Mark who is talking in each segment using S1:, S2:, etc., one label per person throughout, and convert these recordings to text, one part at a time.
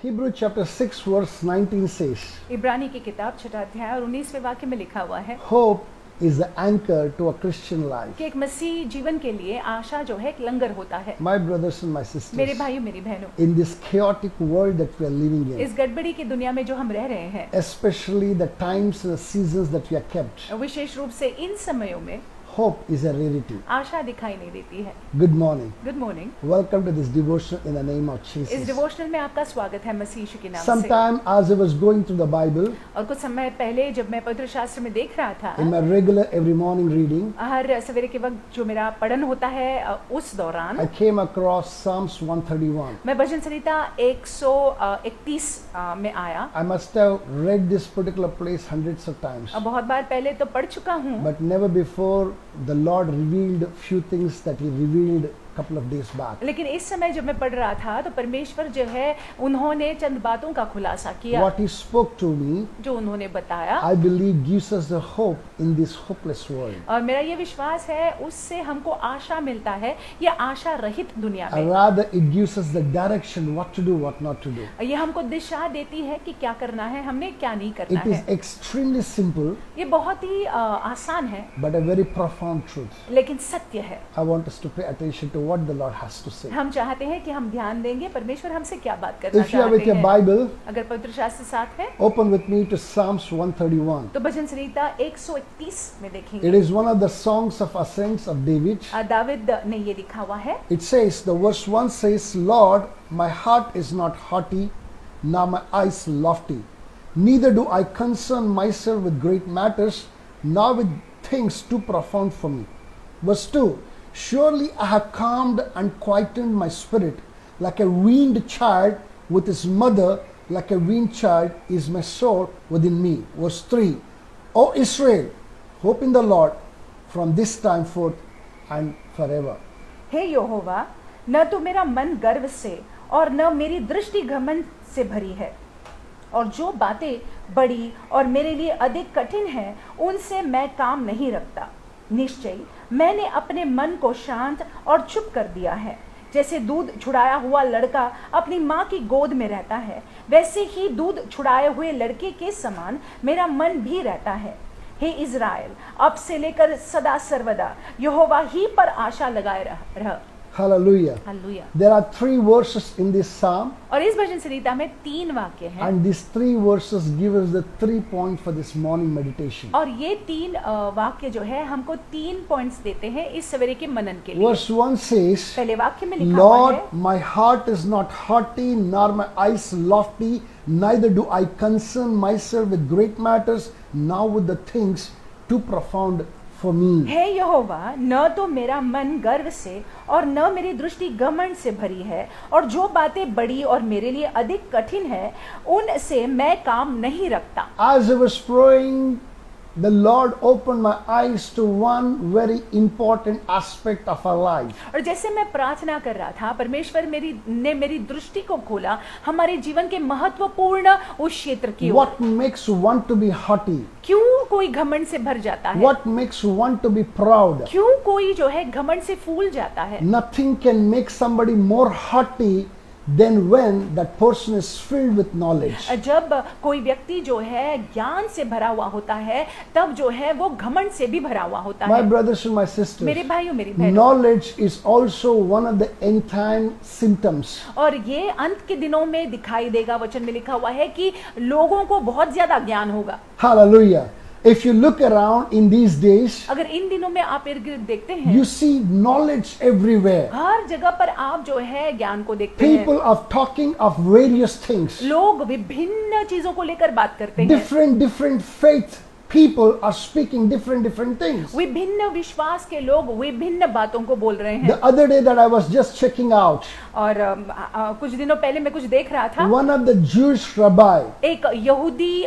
S1: Hebrew chapter 6 verse 19 says,
S2: इब्रानी की किताब 6 अध्याय और 19वें वाक्य में लिखा हुआ है
S1: hope is the anchor to a Christian life.
S2: कि एक मसीह जीवन के लिए आशा जो है एक लंगर होता है।
S1: My brothers and my
S2: मेरे
S1: sisters,
S2: भाइयों मेरी बहनों,
S1: in this chaotic world that we are living in,
S2: इस गड़बड़ी की दुनिया में जो हम रह रहे हैं,
S1: especially the times and the seasons that we are kept,
S2: विशेष रूप से इन समयों में
S1: hope is a rarity.
S2: आशा दिखाई नहीं देती है।
S1: Good morning.
S2: Good morning.
S1: Welcome to this devotion in the name of
S2: इस
S1: Jesus.
S2: डिवोशनल में आपका स्वागत है मसीह यीशु के नाम से।
S1: Sometime as I was going through the Bible,
S2: और कुछ समय पहले जब मैं पवित्र शास्त्र में देख रहा था,
S1: in my regular every morning reading,
S2: हर सवेरे के वक्त जो मेरा पठन होता है उस दौरान
S1: I came across Psalms 131.
S2: मैं भजन संहिता 131 में आया।
S1: I must have read this particular place hundreds of times,
S2: बहुत बार पहले तो पढ़ चुका हूँ,
S1: but never before the Lord revealed few things that He revealed couple of days back.
S2: लेकिन इस समय जब मैं पढ़ रहा था तो परमेश्वर जो है उन्होंने चंद बातों का खुलासा किया।
S1: What He spoke to me,
S2: जो उन्होंने बताया,
S1: I believe gives us the hope in this hopeless world.
S2: और मेरा ये विश्वास है उससे हमको आशा मिलता है ये आशा रहित दुनिया में।
S1: Rather, it gives us the direction what to do, what not to do.
S2: ये हमको दिशा देती है कि क्या करना है, हमने क्या नहीं करना
S1: It is
S2: है।
S1: extremely simple,
S2: ये बहुत ही आसान है
S1: but a very profound truth.
S2: लेकिन सत्य है।
S1: I want us to pay attention to what the Lord has to say.
S2: हम चाहते हैं कि हम ध्यान देंगे परमेश्वर हमसे क्या बात करना
S1: If you are with
S2: चाहते
S1: your
S2: हैं।
S1: Bible,
S2: अगर पवित्र शास्त्र साथ है
S1: open with me to Psalms 131.
S2: तो भजन संहिता 131 में
S1: It
S2: देखेंगे।
S1: is one of the songs of ascents of David.
S2: David ने ये लिखा हुआ है।
S1: It says, the verse 1 says, Lord, my heart is not haughty, nor my eyes lofty. Neither do I concern myself with great matters, nor with things too profound for me. Verse 2, surely I have calmed and quietened my spirit, like a weaned child with his mother, like a weaned child is my soul within me. Verse 3, O Israel, hope in the Lord from this time forth and forever.
S2: हे यहोवा, न तो मेरा मन गर्व से और न मेरी दृष्टि घमंड से भरी है, और जो बातें बड़ी और मेरे लिए अधिक कठिन हैं उनसे मैं काम नहीं रखता। निश्चय मैंने अपने मन को शांत और चुप कर दिया है। जैसे दूध छुड़ाया हुआ लड़का अपनी माँ की गोद में रहता है, वैसे ही दूध छुड़ाए हुए लड़के के समान मेरा मन भी रहता है। हे इज़राइल, अब से लेकर सदा सर्वदा यहोवा ही पर आशा लगाए रह।
S1: Hallelujah.
S2: Hallelujah.
S1: There are 3 verses in this psalm,
S2: और इस भजन संहिता में 3 वाक्य हैं,
S1: and these 3 verses give us the 3 points for this morning meditation.
S2: और ये 3 वाक्य जो है हमको 3 पॉइंट्स देते हैं इस सवेरे के मनन के लिए।
S1: Verse 1 says,
S2: पहले वाक्य में लिखा हुआ
S1: Lord,
S2: है,
S1: my heart is not haughty, nor my eyes lofty, neither do I concern myself with great matters, nor with the things too profound for me.
S2: हे यहोवा, न तो मेरा मन गर्व से और न मेरी दृष्टि घमंड से भरी है, और जो बातें बड़ी और मेरे लिए अधिक कठिन है उनसे मैं काम नहीं रखता।
S1: As I was praying, the Lord opened my eyes to one very important aspect of our life.
S2: और जैसे मैं प्रार्थना कर रहा था, परमेश्वर ने मेरी दृष्टि को खोला हमारे जीवन के महत्वपूर्ण उस क्षेत्र की ओर।
S1: What makes one to be haughty?
S2: क्यों कोई घमंड से भर जाता है?
S1: What makes one to be proud?
S2: क्यों कोई जो है घमंड से फूल जाता है?
S1: Nothing can make somebody more haughty than when that person is filled with knowledge.
S2: जब कोई व्यक्ति जो है ज्ञान से भरा हुआ होता है, तब जो है वो घमंड से भी भरा हुआ होता
S1: My
S2: है।
S1: brothers and my sisters,
S2: मेरे भाइयों मेरी बहनों,
S1: knowledge is also one of the end time symptoms.
S2: और ये अंत के दिनों में दिखाई देगा। वचन में लिखा हुआ है कि लोगों को बहुत ज्यादा ज्ञान होगा।
S1: Hallelujah. If you look around in these days,
S2: अगर इन दिनों में आप इर्द गिर्द देखते हैं,
S1: you see knowledge everywhere.
S2: हर जगह पर आप जो है ज्ञान को देखते हैं।
S1: People are talking of various things.
S2: लोग विभिन्न चीजों को लेकर बात करते हैं।
S1: Different faith people are speaking different things.
S2: विभिन्न विश्वास के लोग विभिन्न बातों को बोल रहे हैं।
S1: The other day that I was just checking out,
S2: और कुछ दिनों पहले मैं कुछ देख रहा था,
S1: one of the Jewish rabbi
S2: एक यहूदी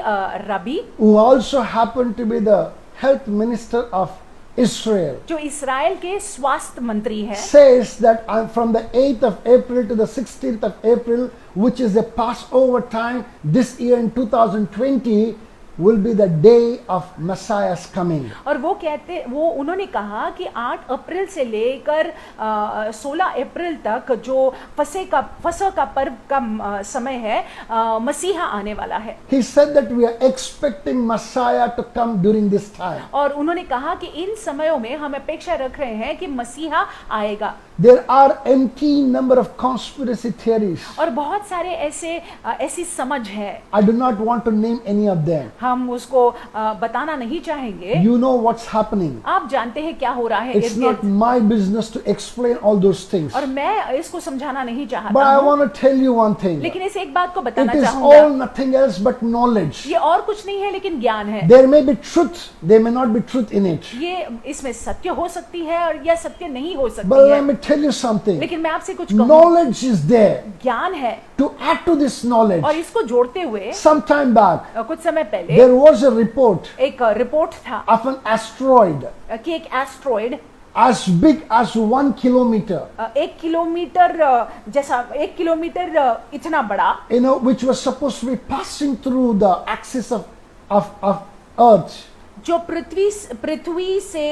S2: रबी
S1: who also happened to be the health minister of Israel
S2: जो इस्राएल के स्वास्थ्य मंत्री है,
S1: says that from the 8th of April to the 16th of April, which is the Passover time this year in 2020, will be the day of Messiah's coming.
S2: और वो उन्होंने कहा कि 8 अप्रैल से लेकर 16 अप्रैल तक जो फसह का पर्व का समय है, मसीहा आने वाला है।
S1: He said that we are expecting Messiah to come during this time.
S2: और उन्होंने कहा कि इन समयों में हम अपेक्षा रख रहे हैं कि मसीहा आएगा।
S1: There are empty number of conspiracy theories.
S2: और बहुत सारे ऐसी समझ है,
S1: I do not want to name any of them.
S2: हम उसको बताना नहीं चाहेंगे।
S1: You know what's happening.
S2: आप जानते हैं क्या हो रहा है
S1: It's not
S2: इर्द-गिर्द।
S1: my business to explain all those things.
S2: और मैं इसको समझाना नहीं
S1: But
S2: चाहता
S1: I
S2: हूँ,
S1: want to tell you one thing.
S2: लेकिन इस एक बात को
S1: It
S2: बताना
S1: is
S2: चाहूंगा,
S1: all nothing else but knowledge.
S2: ये और कुछ नहीं है लेकिन ज्ञान है।
S1: There may be truth, there may not be truth in it.
S2: ये इसमें सत्य हो सकती है और यह सत्य नहीं हो
S1: But
S2: सकती
S1: let
S2: है।
S1: me tell you something.
S2: लेकिन मैं आपसे कुछ कहूँ,
S1: Knowledge is there.
S2: ज्ञान है
S1: To add to this knowledge,
S2: और इसको जोड़ते हुए
S1: some time back,
S2: कुछ समय पहले
S1: there was a report
S2: एक रिपोर्ट था
S1: of an asteroid
S2: कि एक asteroid
S1: as big as 1 kilometer,
S2: 1 kilometre जैसा 1 किलोमीटर इतना बड़ा,
S1: which was supposed to be passing through the axis of Earth.
S2: जो पृथ्वी से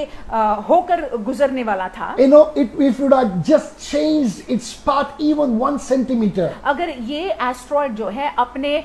S2: होकर गुजरने वाला था।
S1: If it would have just changed its path even 1 centimeter,
S2: अगर ये एस्ट्रॉइड जो है अपने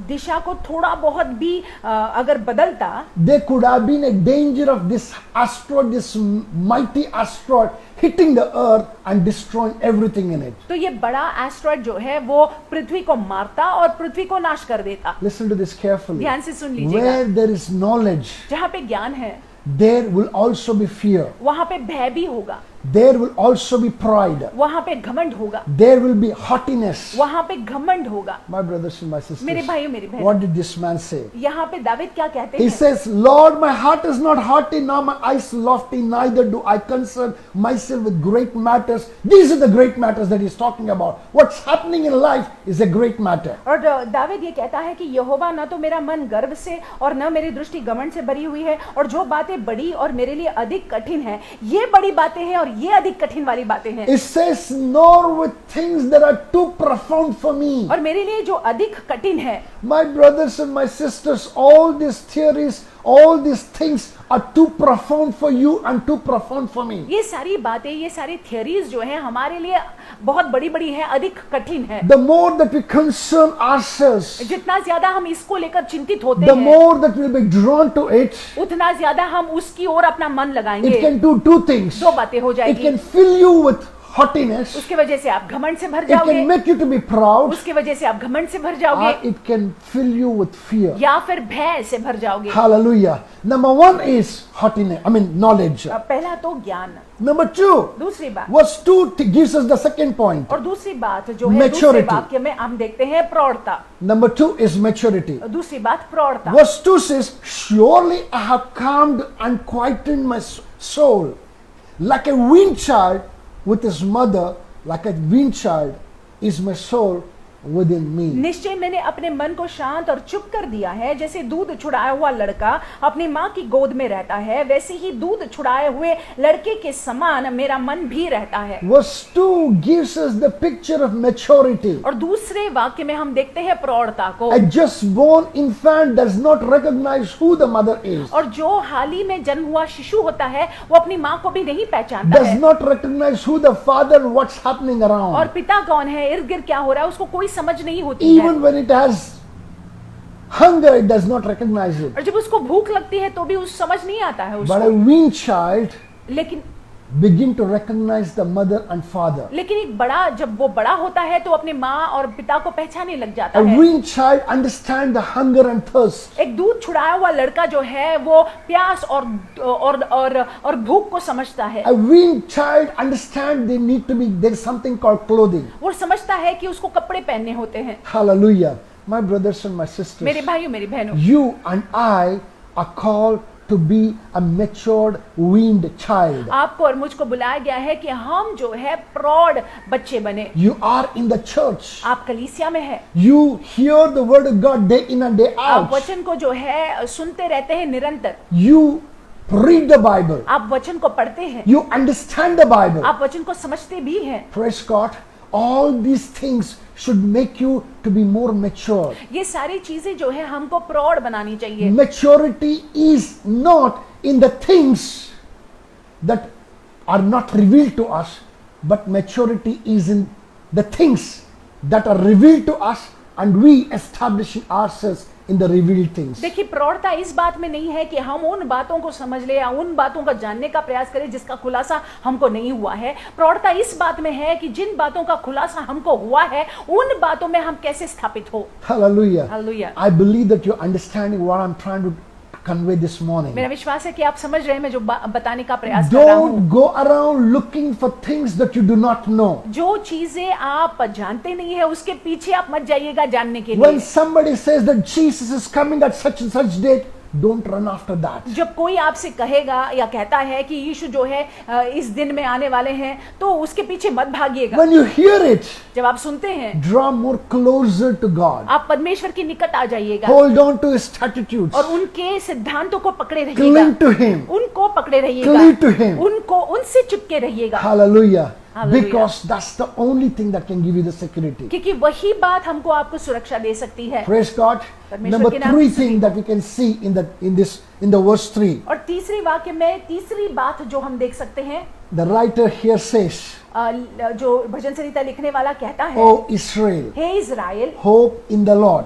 S2: दिशा को थोड़ा बहुत भी अगर बदलता,
S1: there could have been a danger of this asteroid, this mighty asteroid hitting the earth and destroying everything in it.
S2: तो ये बड़ा एस्ट्रॉइड जो है वो पृथ्वी को मारता और पृथ्वी को नाश कर देता।
S1: Listen to this carefully.
S2: ध्यान से सुन लीजिएगा।
S1: Where there is knowledge,
S2: जहाँ पे ज्ञान है
S1: there will also be fear.
S2: वहां पे भय भी होगा,
S1: There will also be pride.
S2: वहां पे घमंड होगा,
S1: There will be haughtiness.
S2: वहां पे घमंड होगा।
S1: My brothers and my sisters,
S2: मेरे भाइयों मेरी बहनों,
S1: what did this man say?
S2: यहाँ पे दाविद क्या कहते
S1: He
S2: हैं?
S1: says, Lord, my heart is not haughty, nor my eyes lofty, neither do I concern myself with great matters. These are the great matters that he's talking about. What's happening in life is a great matter.
S2: और दाविद ये कहता है कि यहोवा न तो मेरा मन गर्व से और न मेरी दृष्टि घमंड से भरी हुई है, और जो बातें बड़ी और मेरे लिए अधिक कठिन है, ये बड़ी बातें हैं और ये अधिक कठिन वाली बातें हैं।
S1: It says, nor with things that are too profound for me.
S2: और मेरे लिए जो अधिक कठिन है,
S1: My brothers and my sisters, all these theories, all these things are too profound for you and too profound for me.
S2: ये सारी बातें, ये सारी थियरीज जो हैं हमारे लिए बहुत बड़ी बड़ी हैं, अधिक कठिन है।
S1: The more that we concern ourselves,
S2: जितना ज्यादा हम इसको लेकर चिंतित होते
S1: the
S2: हैं,
S1: more that we'll be drawn to it.
S2: उतना ज्यादा हम उसकी ओर अपना मन
S1: It
S2: लगाएंगे।
S1: can do two things.
S2: दो बातें हो
S1: It
S2: जाएगी।
S1: can fill you with haughtiness.
S2: उसके वजह से आप घमंड से भर
S1: It
S2: जाओगे,
S1: can make you to be proud.
S2: उसके वजह से आप घमंड से भर जाओगे,
S1: Or it can fill you with fear.
S2: या फिर भय से भर जाओगे।
S1: Hallelujah. Number one is haughtiness. Knowledge.
S2: पहला तो ज्ञान।
S1: Number two,
S2: दूसरी बात,
S1: verse 2 gives us the second point.
S2: और दूसरी बात जो है दूसरे
S1: Maturity.
S2: वाक्य में हम देखते हैं प्रौढ़ता।
S1: Number 2 is maturity.
S2: दूसरी बात प्रौढ़ता।
S1: Verse 2 says, surely I have calmed and quietened my soul like a weaned child with his mother, like a weaned child is my soul within me.
S2: निश्चय मैंने अपने मन को शांत और चुप कर दिया है, जैसे दूध छुड़ाया हुआ लड़का अपनी माँ की गोद में रहता है, वैसे ही दूध छुड़ाए हुए लड़के के समान मेरा मन भी रहता है।
S1: Verse 2 gives us the picture of maturity.
S2: और दूसरे वाक्य में हम देखते हैं प्रौढ़ता को।
S1: A just born infant does not recognize who the mother is,
S2: और जो हाल ही में जन्म हुआ शिशु होता है वो अपनी माँ को भी नहीं पहचानता
S1: does
S2: है,
S1: not recognize who the father, what's happening
S2: और
S1: around.
S2: पिता कौन है, इर्द गिर्द क्या हो रहा है, उसको कोई समझ नहीं होती है।
S1: Even when it has hunger, it does not recognize it.
S2: और जब उसको भूख लगती है तो भी उस समझ नहीं आता है
S1: But a
S2: उसको।
S1: weaned child
S2: लेकिन
S1: begin to recognize the mother and father.
S2: एक बड़ा, जब वो बड़ा होता है तो अपने माँ और पिता को पहचानने लग जाता
S1: A
S2: है।
S1: weaned child understands the hunger and thirst.
S2: एक दूध छुड़ाया हुआ लड़का जो है वो प्यास और भूख को समझता है।
S1: A weaned child understands they need to be, there is something called clothing.
S2: वो समझता है कि उसको कपड़े पहनने होते हैं।
S1: Hallelujah. My brothers and my sisters,
S2: मेरे भाइयों मेरी बहनों,
S1: you and I are called to be a matured weaned child.
S2: आपको और मुझको बुलाया गया है कि हम जो है प्रौढ़ बच्चे बने।
S1: You are in the church.
S2: आप कलीसिया में है,
S1: You hear the word of God day in and day
S2: आप
S1: out.
S2: वचन को जो है सुनते रहते हैं निरंतर,
S1: You read the Bible.
S2: आप वचन को पढ़ते हैं,
S1: You understand the Bible.
S2: आप वचन को समझते भी हैं।
S1: Praise God. all these things should make you to be more mature.
S2: ये सारी चीजें जो है हमको प्रौढ़ बनानी चाहिए।
S1: Maturity is not in the things that are not revealed to us, but maturity is in the things that are revealed to us and we establishing ourselves in the revealed things.
S2: देखिए, प्रौढ़ता इस बात में नहीं है कि हम उन बातों को समझ ले या उन बातों का जानने का प्रयास करें जिसका खुलासा हमको नहीं हुआ है। प्रौढ़ता इस बात में है कि जिन बातों का खुलासा हमको हुआ है उन बातों में हम कैसे स्थापित हो।
S1: Hallelujah.
S2: Hallelujah.
S1: I believe that you're understanding what I'm trying to convey this morning.
S2: मेरा विश्वास है कि आप समझ रहे हैं मैं जो बताने का प्रयास कर रहा हूँ।
S1: Don't go around looking for things that you do not know.
S2: जो चीजें आप जानते नहीं है उसके पीछे आप मत जाइएगा जानने के
S1: When
S2: लिए।
S1: somebody says that Jesus is coming at such and such date, don't run after that.
S2: जब कोई आपसे कहेगा या कहता है कि यीशु जो है इस दिन में आने वाले हैं तो उसके पीछे मत भागिएगा।
S1: When you hear it,
S2: जब आप सुनते हैं
S1: draw more closer to God.
S2: आप परमेश्वर के निकट आ जाइएगा
S1: Hold on to His statutes.
S2: और उनके सिद्धांतों को पकड़े रहिएगा,
S1: Cling to Him.
S2: उनको पकड़े रहिएगा,
S1: Cling to Him.
S2: उनको उनसे चिपके रहिएगा।
S1: Hallelujah.
S2: Hallelujah.
S1: Because that's the only thing that can give you the security.
S2: क्योंकि वही बात हमको आपको सुरक्षा दे सकती है।
S1: Praise God.
S2: परमेश्वर
S1: Number
S2: के नाम
S1: 3
S2: से
S1: thing that we can see in the verse 3.
S2: और तीसरी वाक्य में तीसरी बात जो हम देख सकते हैं,
S1: The writer here says,
S2: जो भजन संहिता लिखने वाला कहता है,
S1: O Israel,
S2: हे Israel,
S1: hope in the Lord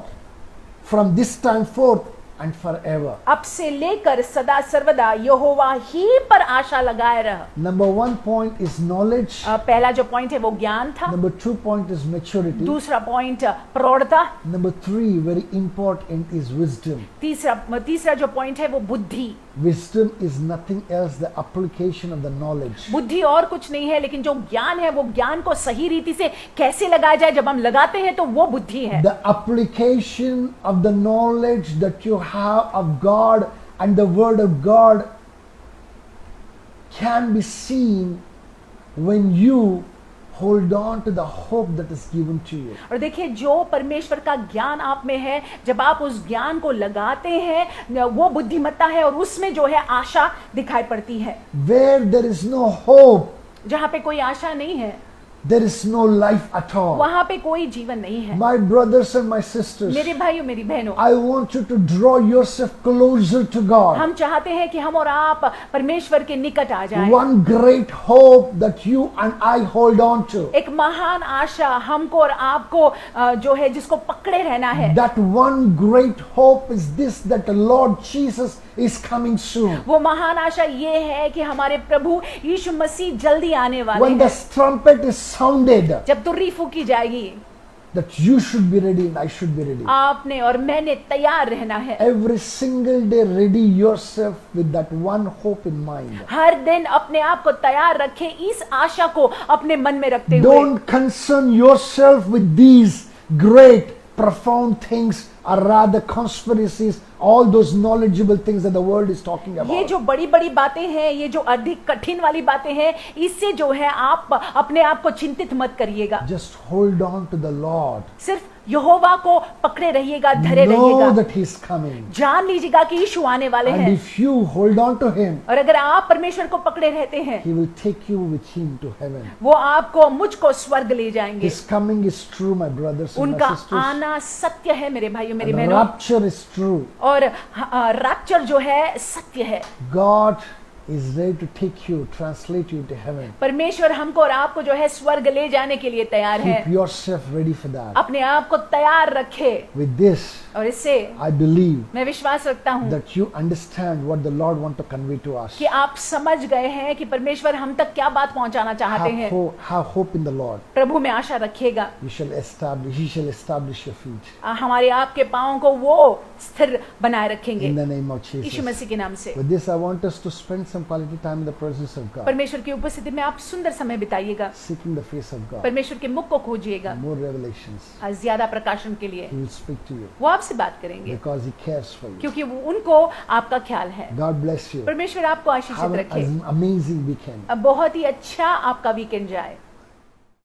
S1: from this time forth and forever.
S2: अब से लेकर सदा सर्वदा यहोवा ही पर आशा लगाए रह।
S1: Number 1 point is knowledge.
S2: पहला जो पॉइंट है वो ज्ञान था।
S1: Number 2 point is maturity.
S2: दूसरा point प्रौढ़ता।
S1: Number 3 very important is wisdom.
S2: तीसरा जो पॉइंट है वो बुद्धि।
S1: Wisdom is nothing else the application of the knowledge.
S2: बुद्धि और कुछ नहीं है लेकिन जो ज्ञान है वो ज्ञान को सही रीति से कैसे लगाया जाए, जब हम लगाते हैं तो वो बुद्धि है।
S1: The application of the knowledge that you have of God and the word of God can be seen when you hold on to the hope that is given to you.
S2: और देखिए, जो परमेश्वर का ज्ञान आप में है, जब आप उस ज्ञान को लगाते हैं वो बुद्धिमत्ता है और उसमें जो है आशा दिखाई पड़ती है।
S1: Where there is no hope,
S2: जहाँ पे कोई आशा नहीं है
S1: there is no life at all.
S2: वहाँ पे कोई जीवन नहीं है।
S1: My brothers and my sisters,
S2: मेरे भाइयों मेरी बहनों,
S1: I want you to draw yourself closer to God.
S2: हम चाहते हैं कि हम और आप परमेश्वर के निकट आ जाएं।
S1: One great hope that you and I hold on to.
S2: एक महान आशा हमको और आपको जो है जिसको पकड़े रहना है।
S1: That one great hope is this, that the Lord Jesus is coming soon.
S2: वो महान आशा ये है कि हमारे प्रभु यीशु मसीह जल्दी आने वाले
S1: When the
S2: हैं।
S1: trumpet is sounded,
S2: जब तुर्री फूकी जाएगी,
S1: that you should be ready and I should be ready.
S2: आपने और मैंने तैयार रहना है।
S1: Every single day ready yourself with that one hope in mind.
S2: हर दिन अपने आप को तैयार रखें इस आशा को अपने मन में रखते हुए।
S1: Don't concern yourself with these great profound things, or rather conspiracies, all those knowledgeable things that the world is talking
S2: ये
S1: about.
S2: जो बड़ी बड़ी बातें हैं, ये जो अधिक कठिन वाली बातें हैं, इससे जो है आप अपने आप को चिंतित मत करिएगा।
S1: Just hold on to the Lord.
S2: सिर्फ यहोवा को पकड़े रहिएगा, धरे
S1: Know
S2: रहिएगा।
S1: that He is coming.
S2: जान लीजिएगा कि यीशु आने वाले
S1: And
S2: हैं।
S1: if you hold on to Him,
S2: और अगर आप परमेश्वर को पकड़े रहते हैं,
S1: He will take you with Him to heaven.
S2: वो आपको मुझको स्वर्ग ले जाएंगे।
S1: His coming is true, my brothers and
S2: उनका
S1: my sisters.
S2: आना सत्य है मेरे भाइयों मेरी
S1: And
S2: बहनों,
S1: rapture is true.
S2: और रैप्चर जो है सत्य है।
S1: God is ready to take you, translate you into heaven.
S2: परमेश्वर हमको और आपको जो है स्वर्ग ले जाने के लिए तैयार है।
S1: Keep yourself ready for that.
S2: अपने आप को तैयार रखे।
S1: With this,
S2: और इससे
S1: I believe
S2: मैं विश्वास रखता हूँ
S1: that you understand what the Lord wants to convey to us.
S2: कि आप समझ गए हैं कि परमेश्वर हम तक क्या बात पहुंचाना चाहते हैं।
S1: Have hope in the Lord.
S2: प्रभु में आशा रखिएगा।
S1: He shall establish your feet.
S2: हमारे आपके पाँव को वो स्थिर बनाए रखेंगे
S1: In the name of
S2: Yeshu
S1: Jesus.
S2: मसीह के नाम से।
S1: With this, I want us to spend some quality time in the presence of God,
S2: परमेश्वर की उपस्थिति में आप सुंदर समय बिताइएगा।
S1: seeking the face of God.
S2: परमेश्वर के मुख को खोजिएगा।
S1: More revelations.
S2: ज्यादा प्रकाशन के लिए
S1: He will speak to you
S2: वो आपसे बात करेंगे
S1: because He cares for you.
S2: क्योंकि वो उनको आपका ख्याल है।
S1: God bless you.
S2: परमेश्वर आपको आशीषित
S1: Have
S2: रखे।
S1: an amazing weekend.
S2: बहुत ही अच्छा आपका वीकेंड जाए।